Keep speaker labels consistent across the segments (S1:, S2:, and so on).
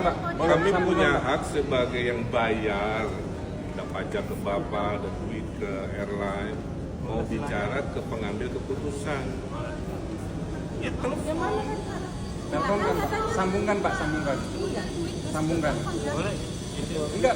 S1: Kami punya hak sebagai yang bayar, ada pajak ke Bapak, ada duit ke airline, mau bicara ke pengambil keputusan. Ya telepon.
S2: Telepon kan, sambungkan Pak, sambungkan.
S3: Boleh.
S2: Enggak.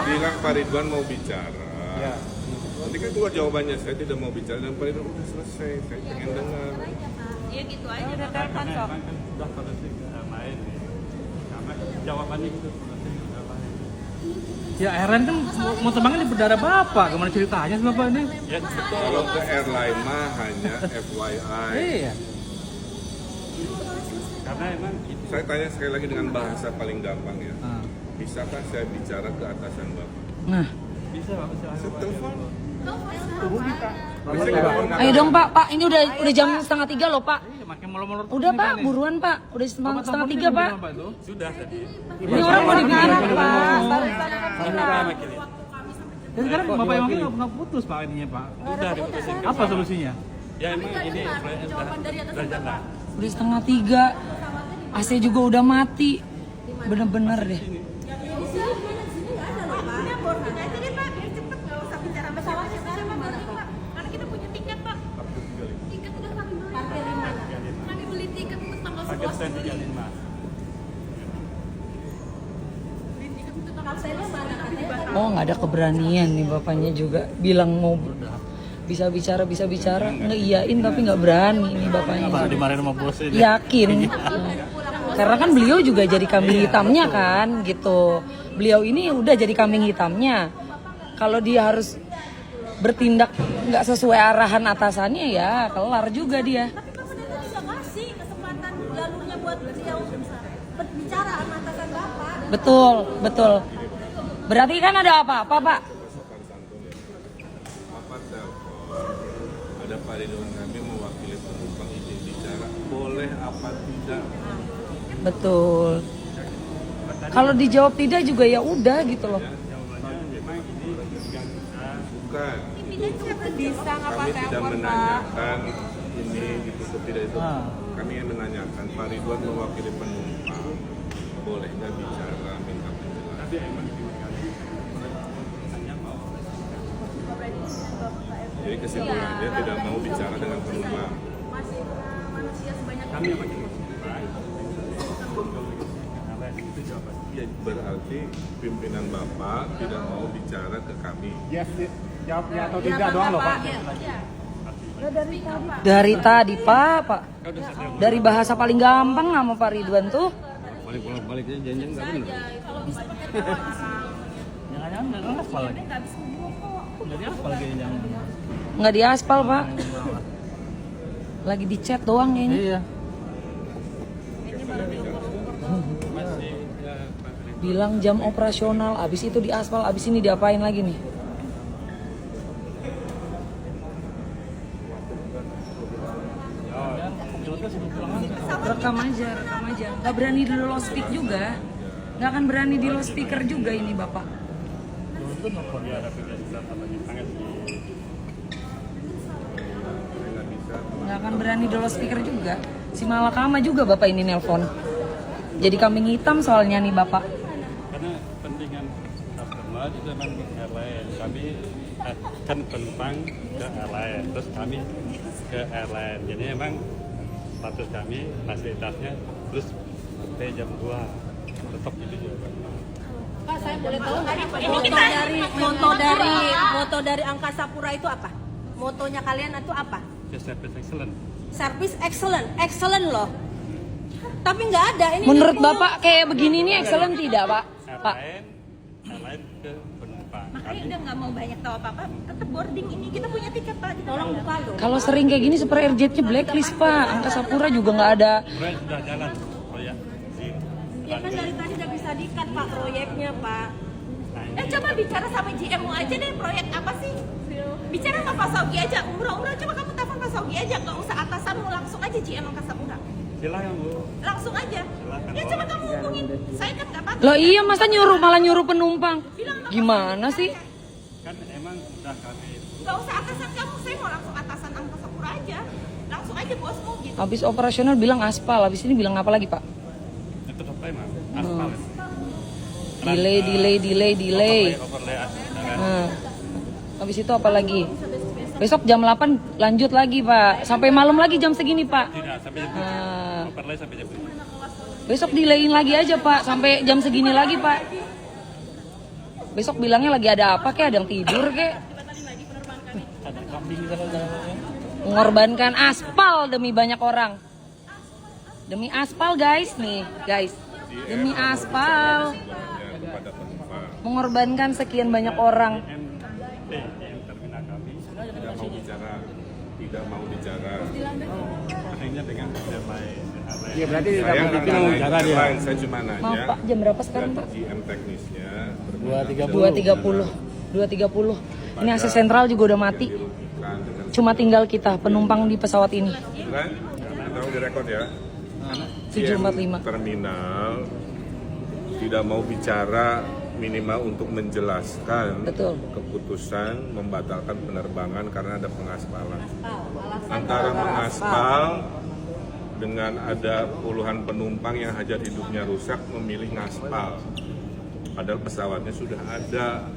S1: Bilang Pak Ridwan mau bicara.
S2: Ya.
S1: Nanti kan keluar jawabannya, saya tidak mau bicara dan Pak Ridwan udah selesai, saya pengen dengar.
S4: Iya gitu aja udah telepon
S3: Karena
S4: sok.
S3: emang kan sudah politik lain nih. Karena jawabannya gitu politik udah lain.
S5: Ya airline kan mau terbangnya di berdarah Bapak, gimana ceritanya sih Bapak ini?
S3: Ya betul.
S1: Kalau ke airline mah hanya FYI.
S5: Iya.
S3: Karena emang itu
S1: Saya tanya sekali lagi dengan bahasa paling gampang ya.
S5: Ah.
S1: Bisakah saya bicara ke atasan Bapak?
S5: Nah,
S3: bisa Pak,
S1: Saya telepon.
S6: Ayo dong Pak, ini udah jam 2:30 loh Pak.
S5: iya makin molor-molor.
S6: Udah Pak, buruan Pak, udah 2:30 Pak.
S3: sudah tadi.
S6: Ini orang mau dibicara Pak.
S5: Dan sekarang Bapak yang wakil nggak putus Pak ininya Pak.
S3: Udah diputusin.
S5: Apa solusinya?
S3: Ya emang ini udah jalan.
S6: Udah 2:30, AC juga udah mati. Bener-bener deh.
S4: Karena kita punya tiket Pak. Tiket udah kami beli. Kami beli tiket untuk tanggal
S3: Paket
S4: 11 Juli.
S3: 35.
S6: Oh nggak ada keberanian nih bapaknya juga. Bilang mau bisa bicara, ngeiyain tapi nggak berani nih bapaknya.
S5: Pak dimarahin sama bos ini.
S6: Yakin. Karena kan beliau juga jadi kambing hitamnya kan gitu. Beliau ini udah jadi kambing hitamnya. Kalau dia harus bertindak nggak sesuai arahan atasannya ya kelar juga dia.
S4: Tapi Bapak dari tadi nggak ngasih kesempatan jalurnya buat beliau berbicara sama atasan Bapak.
S6: Betul. Berarti kan ada apa-apa Pak?
S1: Bapak telepon, ada Pak Ridwan kami mewakili penumpang izin bicara, boleh apa tidak?
S6: Betul. Kalau dijawab tidak juga ya udah gitu loh.
S1: Bukan,
S4: Bisa
S1: kami tidak menanyakan ini gitu tidak itu. Kami yang menanyakan Pak Ridwan mewakili penumpang, boleh nggak bicara minta penjelasan? Jadi kesimpulannya tidak mau bicara dengan penumpang.
S4: masih manusia sebanyak
S3: Kami yang makin itu jawabannya.
S1: Ya, berarti pimpinan Bapak tidak mau bicara ke kami.
S2: Yes, jawab ya atau tidak doang loh Pak.
S6: Dari tadi Pak. Dari bahasa paling gampang sama Pak Ridwan tuh.
S5: Balik aja janjian nggak bener.
S4: kalau bisa pakai telepon.
S5: Jangan nggak aspal lagi.
S4: Nggak bisa ngomong kok.
S5: Nggak di aspal lagi jangan.
S6: Nggak di aspal Pak. Lagi di chat doang kayaknya.
S5: Iya.
S6: Bilang jam operasional, abis itu di aspal, abis ini diapain lagi nih? Rekam aja. Gak berani di low speak juga. Gak akan berani di low speaker juga ini Bapak. Gak akan berani di low speaker juga. Si Malakama juga Bapak ini nelpon. Jadi kambing hitam soalnya nih Bapak.
S3: Karena pentingan customer itu memang airline. Kami kan penumpang ke airline, terus kami ke airline. Jadi memang status kami fasilitasnya terus sampai jam 2 tetap gitu juga.
S4: Pak, saya boleh tahu nggak moto dari Angkasa Pura itu apa? Motonya kalian itu apa?
S3: Ya, service excellent.
S4: Service excellent loh. Tapi nggak ada ini.
S6: Menurut Bapak kayak begini nih excellent tidak Pak? Pak.
S3: Airline ke penumpang.
S4: Makanya udah nggak mau banyak tahu apa-apa, tetap boarding ini kita punya tiket Pak. Tolong buka loh.
S6: Kalau sering kayak gini super airjetnya blacklist Pak. Angkasa Pura juga nggak ada.
S3: Proyek sudah jalan, proyek di
S4: Ya kan dari tadi udah bisa di-cut Pak proyeknya Pak. Coba bicara sama GMO aja deh, proyek apa sih? Bicara sama Pak Saugi aja, umrah coba kamu telepon Pak Saugi aja, nggak usah atasanmu, langsung aja GM Angkasa Pura.
S3: Silakan Bu.
S4: Langsung aja. Ya coba kamu hubungin, saya kan nggak pakai.
S6: Loh iya masa malah nyuruh penumpang. Gimana sih?
S3: Kan emang sudah kami
S4: Nggak usah atasan kamu, saya mau langsung atasan Angkasa Pura aja. Langsung aja bosmu gitu.
S6: Habis operasional bilang aspal, habis ini bilang apa lagi Pak?
S3: itu apa emang? aspal.
S6: Delay.
S3: Overlay aspal.
S6: Nah, habis itu apa lagi? Besok jam 8 lanjut lagi Pak. Sampai malam lagi jam segini Pak.
S3: Tidak, sampai jam 7.
S6: Nah,
S3: Overlay sampai jam 7.
S6: besok delayin lagi aja Pak. Sampai jam segini lagi Pak. Besok bilangnya lagi ada apa kek? Ada yang tidur kek? Mengorbankan aspal demi banyak orang. Demi aspal guys nih guys. Demi aspal.
S1: Sebenarnya kepada penumpang
S6: Mengorbankan sekian banyak orang.
S3: yang terminal kami
S1: tidak mau bicara.
S3: akhirnya dengan airline.
S2: Iya berarti
S1: Saya
S2: tidak
S1: nggak
S2: begitu
S1: nanya
S2: jaga dia.
S1: airline, saya cuma
S6: Maaf
S1: nanya.
S6: Pak, jam berapa sekarang
S1: Dan
S6: Pak?
S1: GM teknisnya
S6: 2.30. Ini AC sentral juga udah mati.
S1: dirugikan dengan
S6: Cuma tinggal kita penumpang di pesawat ini.
S1: kan? Tahu direkod ya.
S6: 745.
S1: Terminal tidak mau bicara minimal untuk menjelaskan
S6: Betul.
S1: keputusan membatalkan penerbangan karena ada pengaspalan. Antara mengaspal dengan ada puluhan penumpang yang hajat hidupnya rusak memilih ngaspal. Padahal pesawatnya sudah ada.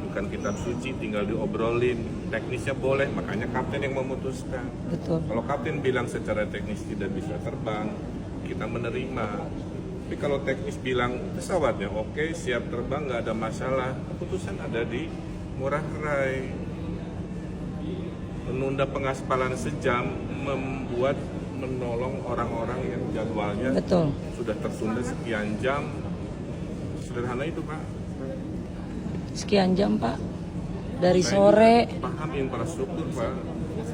S1: Bukan kitab suci, tinggal diobrolin. Teknisnya boleh, makanya kapten yang memutuskan.
S6: Betul.
S1: Kalau kapten bilang secara teknis tidak bisa terbang, kita menerima. Tapi kalau teknis bilang pesawatnya oke, siap terbang, nggak ada masalah, keputusan ada di Ngurah Rai. Menunda pengaspalan sejam membuat menolong orang-orang yang jadwalnya
S6: Betul.
S1: sudah tertunda sekian jam. Sederhana itu Pak.
S6: Sekian jam Pak. Dari
S1: Saya
S6: sore.
S1: juga paham infrastruktur Pak.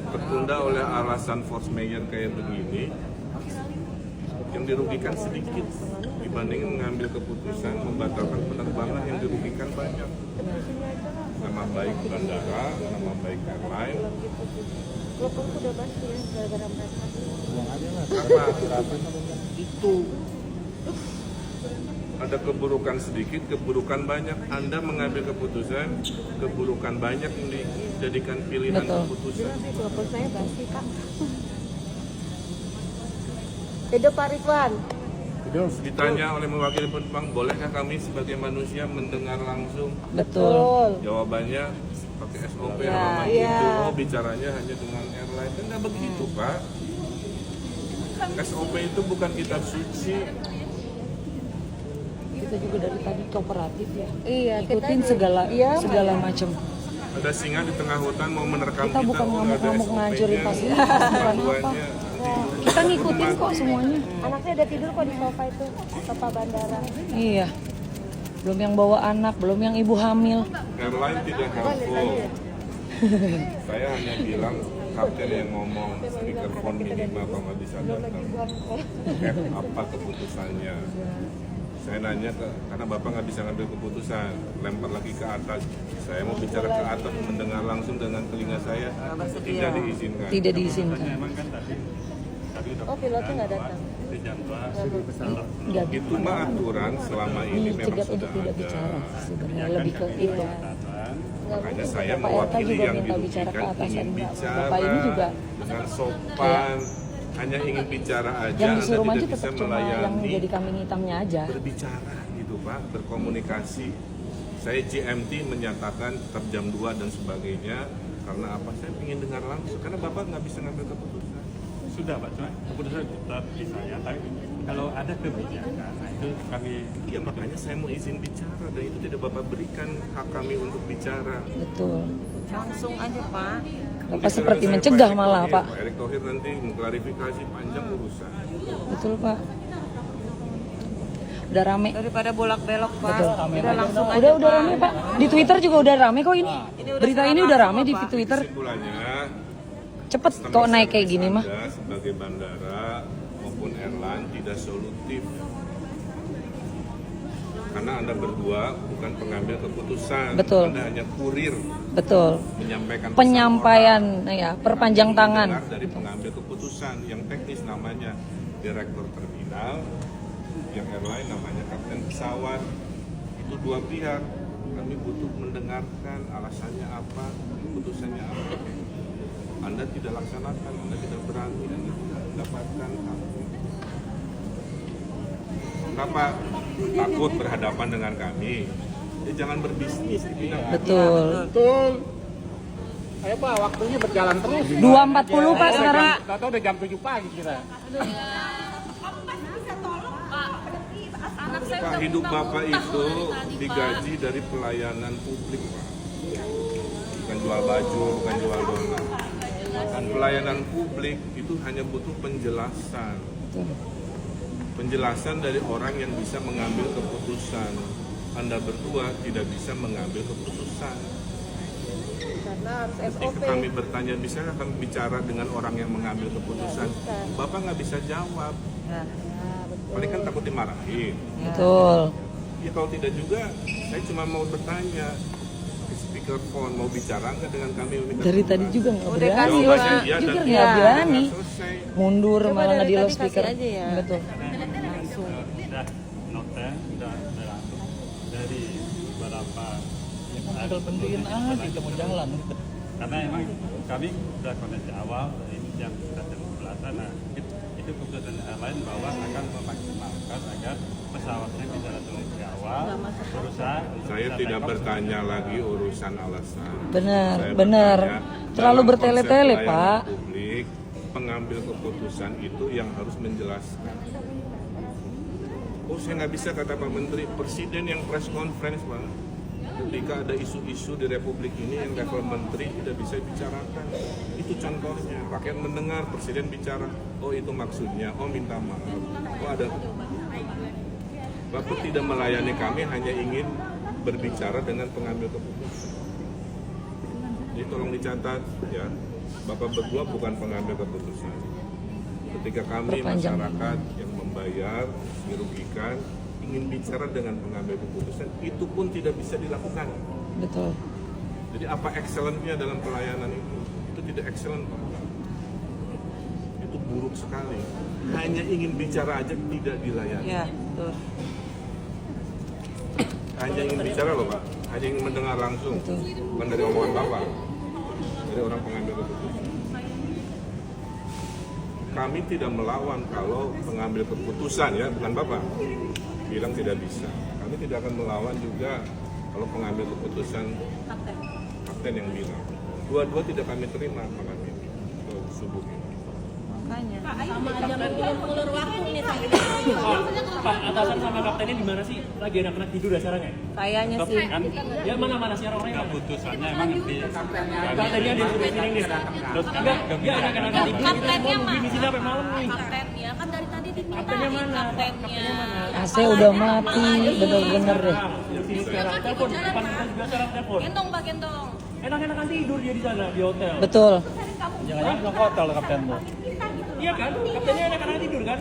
S1: Tertunda oleh alasan force majeure kayak begini. Yang dirugikan sedikit dibanding mengambil keputusan membatalkan penerbangan yang dirugikan banyak. Nama baik bandara, nama baik airline. Karena itu ada keburukan sedikit, keburukan banyak. Anda mengambil keputusan, keburukan banyak yang dijadikan pilihan
S6: Betul.
S1: keputusan.
S7: Telepon saya basi Kak. Hidup Pak Ridwan.
S1: Ditanya oleh mewakili penumpang, bolehkah kami sebagai manusia mendengar langsung?
S6: Betul.
S1: Jawabannya pakai SOP
S7: Ya,
S1: ramah
S7: ya.
S1: itu. Oh, bicaranya hanya dengan airline. Kan nggak begitu Pak. SOP itu bukan kitab suci.
S6: Kita juga dari tadi kooperatif ya.
S7: Iya,
S6: Ikutin
S7: kita
S6: segala
S7: iya,
S6: segala macam.
S1: Ada singa di tengah hutan mau menerkam
S6: Kita bukan
S1: oh, nggak ada
S6: ngamuk-ngamuk ngancurin
S1: SOP-nya,
S6: fasilitas, bukan apa.
S1: panduannya.
S6: Kita ngikutin kok semuanya.
S7: Anaknya udah tidur kok di sofa itu, sofa bandara.
S6: Iya. Belum yang bawa anak, belum yang ibu hamil.
S1: Airline tidak helpful. Saya hanya bilang kapten yang ngomong speakerphone minimal kalau nggak bisa datang. Apa keputusannya? Saya nanya karena bapak nggak bisa ngambil keputusan, lempar lagi ke atas. Saya mau bicara ke atas, mendengar langsung dengan telinga saya, tidak diizinkan.
S6: Tidak diizinkan.
S3: Memang kan tadi udah
S7: Oh, pilotnya nggak datang.
S3: di jam 2
S6: Enggak
S1: Itu mah aturan selama ini memang
S6: cegat
S1: sudah
S6: untuk tidak
S1: ada.
S6: bicara sebenarnya lebih ke itu.
S3: datang.
S1: Makanya saya
S6: Bapak RK
S1: mewakili
S6: juga
S1: yang
S6: minta bicara ke
S1: dirugikan
S6: atasan,
S1: ingin
S6: Mbak.
S1: bicara
S6: Bapak ini juga
S1: dengan sopan, hanya ingin bicara aja,
S6: yang
S1: Anda
S6: disuruh maju
S1: tidak bisa
S6: tetap cuma yang
S1: melayani.
S6: jadi kambing hitamnya aja.
S1: Berbicara gitu Pak, berkomunikasi. Saya GMT menyatakan tetap jam 2 dan sebagainya karena apa? Saya ingin dengar langsung karena Bapak nggak bisa ngambil keputusan.
S3: Sudah Pak, cuma keputusan tetap di saya, tapi kalau ada kebijakan, nah itu kami
S1: Ya makanya saya mau izin bicara dan itu tidak Bapak berikan hak kami untuk bicara.
S6: Betul.
S4: Langsung aja Pak.
S6: Bapak seperti mencegah malah Pak.
S1: Pak Erick Thohir nanti mengklarifikasi panjang urusan.
S6: Betul Pak. Udah rame.
S4: Daripada bolak-belok Pak.
S6: Betul.
S4: Udah langsung aja.
S6: Udah rame Pak. Di Twitter juga udah rame kok ini. Berita ini udah rame di Twitter.
S1: Kesimpulannya
S6: Cepet kok naik kayak gini mah.
S1: Anda sebagai bandara maupun airline tidak solutif karena Anda berdua bukan pengambil keputusan.
S6: Betul.
S1: Anda hanya kurir
S6: Betul.
S1: menyampaikan
S6: Penyampaian
S1: pesan
S6: ya, perpanjang
S1: orang.
S6: tangan.
S1: Dengar dari pengambil keputusan yang teknis namanya direktur terminal, yang airline namanya kapten pesawat. Itu dua pihak. Kami butuh mendengarkan alasannya apa, keputusannya apa. Anda tidak laksanakan, Anda tidak berani, Anda tidak mendapatkan hak. Apa? Takut berhadapan dengan kami. Ya jangan berbisnis di bidang
S6: Betul.
S2: Betul. Ayo Pak, waktunya berjalan terus.
S6: 2.40 Pak sekarang.
S2: Tahu udah jam 7 pagi kita.
S4: Anak saya
S1: Pak,
S4: udah
S1: hidup Bapak
S4: muntah-muntah
S1: itu
S4: loh dari tadi, Pak.
S1: digaji dari pelayanan publik, Pak. Bukan jual baju, bukan jual donat. Dan pelayanan publik itu hanya butuh penjelasan. Penjelasan dari orang yang bisa mengambil keputusan. Anda berdua tidak bisa mengambil keputusan.
S7: Karena harus
S1: Ketika
S7: SOP.
S1: kami bertanya, bisa kami bicara dengan orang yang mengambil keputusan? Bapak nggak bisa jawab. Paling kan takut dimarahin.
S6: Betul.
S1: Ya kalau tidak juga, saya cuma mau bertanya. Di speakerphone mau bicara nggak dengan kami?
S6: Dari tadi juga nggak
S7: Udah
S6: berani.
S7: kasih,
S6: Loh,
S7: Pak.
S1: Iya,
S6: juga
S1: dan
S6: nggak berani.
S1: selesai.
S6: Mundur
S7: Coba
S6: malah nggak
S7: dari
S6: di
S7: tadi
S6: loudspeaker.
S7: kasih aja ya.
S6: Betul.
S3: Sudah noten, sudah langsung dari beberapa
S5: Tinggal pendirian aja kita mau jalan.
S3: karena emang kami sudah koneksi awal dari jam 11 nah itu keputusan airline bahwa akan memaksimalkan agar pesawatnya bisa turun di awal berusaha untuk
S1: Saya
S3: bisa
S1: tidak
S3: take off.
S1: bertanya lagi urusan alasan.
S6: Benar,
S1: Saya
S6: benar.
S1: bertanya,
S6: Terlalu
S1: dalam
S6: bertele-tele,
S1: konsep
S6: Pak.
S1: pelayanan Publik, pengambil keputusan itu yang harus menjelaskan. Oh, saya nggak bisa kata Pak Menteri, Presiden yang press conference, Pak. Ketika ada isu-isu di Republik ini yang level Menteri tidak bisa bicarakan. Itu contohnya. Rakyat mendengar Presiden bicara, oh itu maksudnya, oh minta maaf. Oh ada. Bapak tidak melayani kami, hanya ingin berbicara dengan pengambil keputusan. Jadi tolong dicatat ya, Bapak berdua bukan pengambil keputusan. Ketika kami
S6: Perpanjang.
S1: masyarakat yang membayar, dirugikan, ingin bicara dengan pengambil keputusan, itu pun tidak bisa dilakukan.
S6: Betul.
S1: Jadi apa excellent-nya dalam pelayanan itu? Itu tidak excellent, Pak. Itu buruk sekali. Hanya ingin bicara aja tidak dilayani.
S7: Ya, betul.
S1: Hanya ingin bicara loh Pak, hanya ingin mendengar langsung, bukan dari omongan Bapak, dari orang pengambil keputusan. Kami tidak melawan kalau pengambil keputusan ya, bukan Bapak, bilang tidak bisa. Kami tidak akan melawan juga kalau pengambil keputusan kapten yang bilang. Dua-dua tidak kami terima malam ini, subuh ini.
S7: Makanya.
S4: Sama aja ulur waktu nih sampai
S5: Pak, atasan sama kaptennya di mana sih? Lagi anak-anak tidur ya sekarang ya?
S7: Kayaknya sih.
S3: Kan
S5: Ya mana sih orang-orangnya?
S3: keputusannya emang di
S5: Kaptennya dia suruh sini nih.
S3: terus kan
S5: Ya anak-anak tidur.
S4: kaptennya mah.
S5: Di sini sampai malam nih.
S4: Kaptennya kan dari tadi dimintain
S5: Kaptennya mana?
S4: kaptennya.
S6: AC udah mati, bener-bener deh.
S5: Di sini sekarang telepon, depan kita juga sekarang telepon.
S4: Gendong Pak, gendong.
S5: Enak-enakan tidur dia di sana di hotel.
S6: Betul.
S5: Jangan-jangan bilang hotel kaptenmu. Iya kan? Kaptennya enak-enakan tidur kan?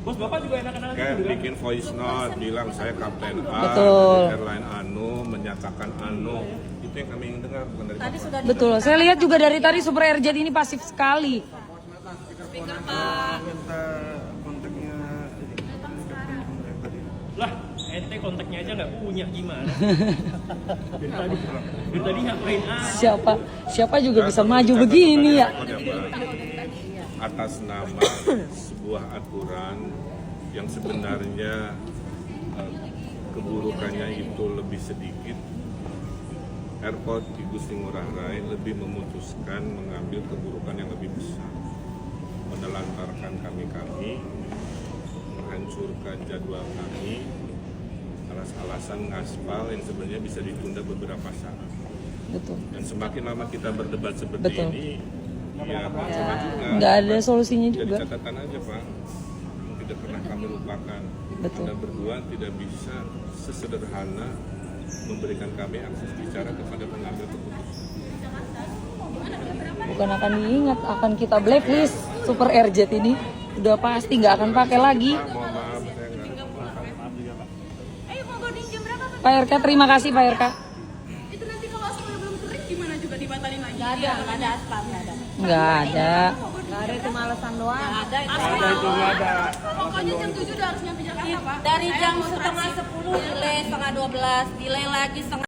S5: Bos bapak juga enak-enakan
S1: Kayak
S5: tidur kan?
S1: bikin voice note, bilang saya kapten A,
S6: Betul.
S1: dari airline Anu, menyatakan Anu. Itu yang kami ingin dengar, bukan dari
S4: Tadi
S1: Bapak.
S4: sudah
S6: Betul. Saya lihat juga dari tadi Super RJ ini pasif sekali.
S4: speaker Pak.
S5: Lah, ente kontaknya aja nggak punya gimana? Dari tadi ngapain aja?
S6: Siapa juga bisa maju begini ya.
S1: Atas nama sebuah aturan yang sebenarnya keburukannya itu lebih sedikit, Airport Igusti Ngurah Rai lebih memutuskan mengambil keburukan yang lebih besar, menelantarkan kami-kami, menghancurkan jadwal kami, alasan ngaspal yang sebenarnya bisa ditunda beberapa saat.
S6: Betul.
S1: Dan semakin lama kita berdebat seperti
S6: Betul.
S1: ini, ya percuma juga.
S6: Nggak ada solusinya
S1: Jadi
S6: juga.
S1: catatan aja Pak, yang tidak pernah kami lupakan.
S6: Betul.
S1: Anda berdua tidak bisa sesederhana memberikan kami akses bicara kepada pengambil keputusan.
S6: Bukan akan diingat, akan kita blacklist. Super RJ ini udah pasti nggak akan pakai lagi.
S1: Pak, mohon maaf, saya nggak.
S4: Ayo mau boarding jam berapa Pak?
S6: Pak RK, terima kasih Pak RK.
S4: Itu nanti kalau aspalnya belum kering gimana juga dibatalin lagi? Nggak ada aspal, nggak ada.
S6: Nggak ada.
S7: Nggak ada, cuma alasan doang.
S4: Ada itu nggak ada. Pokoknya jam 7 udah harus nyampe Jakarta Pak. Dari jam setengah 10 delay, setengah 12, delay lagi setengah